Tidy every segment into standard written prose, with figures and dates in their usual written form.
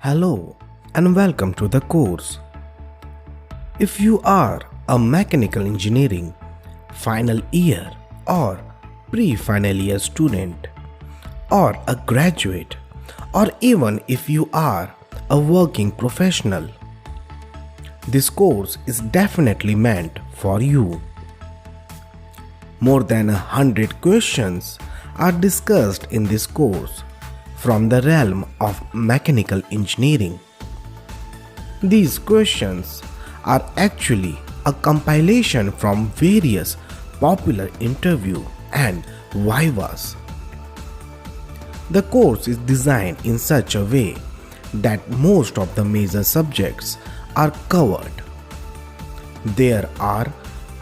Hello and welcome to the course. If you are a mechanical engineering final year or pre-final year student, or a graduate, or even if you are a working professional, this course is definitely meant for you. More than 100 questions are discussed in this course from the realm of mechanical engineering. These questions are actually a compilation from various popular interview and vivas. The course is designed in such a way that most of the major subjects are covered. There are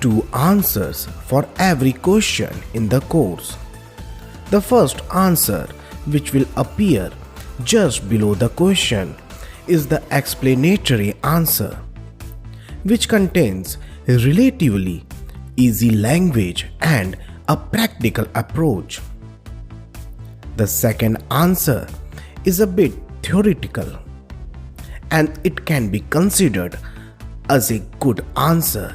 2 answers for every question in the course. The first answer, which will appear just below the question, is the explanatory answer, which contains a relatively easy language and a practical approach. The second answer is a bit theoretical, and it can be considered as a good answer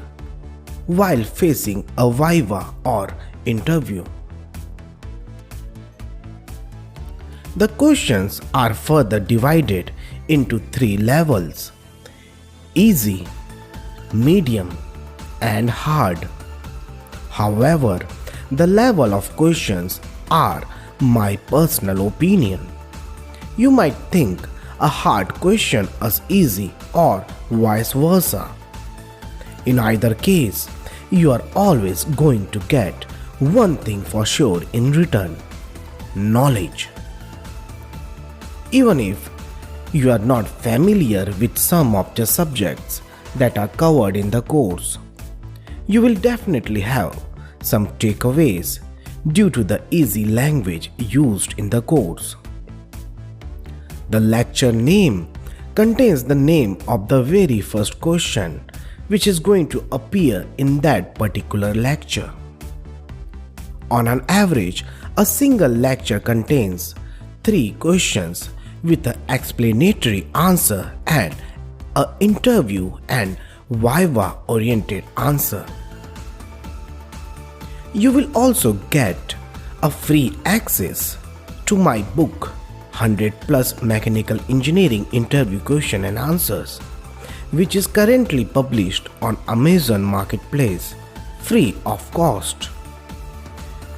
while facing a viva or interview. The questions are further divided into 3 levels: easy, medium, and hard. However, the level of questions are my personal opinion. You might think a hard question as easy or vice versa. In either case, you are always going to get one thing for sure in return: knowledge. Even if you are not familiar with some of the subjects that are covered in the course, you will definitely have some takeaways due to the easy language used in the course. The lecture name contains the name of the very first question which is going to appear in that particular lecture. On an average, a single lecture contains 3 questions with an explanatory answer and an interview and viva oriented answer. You will also get a free access to my book 100 plus mechanical engineering interview question and answers, which is currently published on Amazon Marketplace free of cost.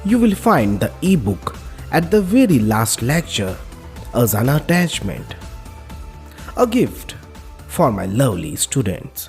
You will find the ebook at the very last lecture as an attachment, a gift for my lovely students.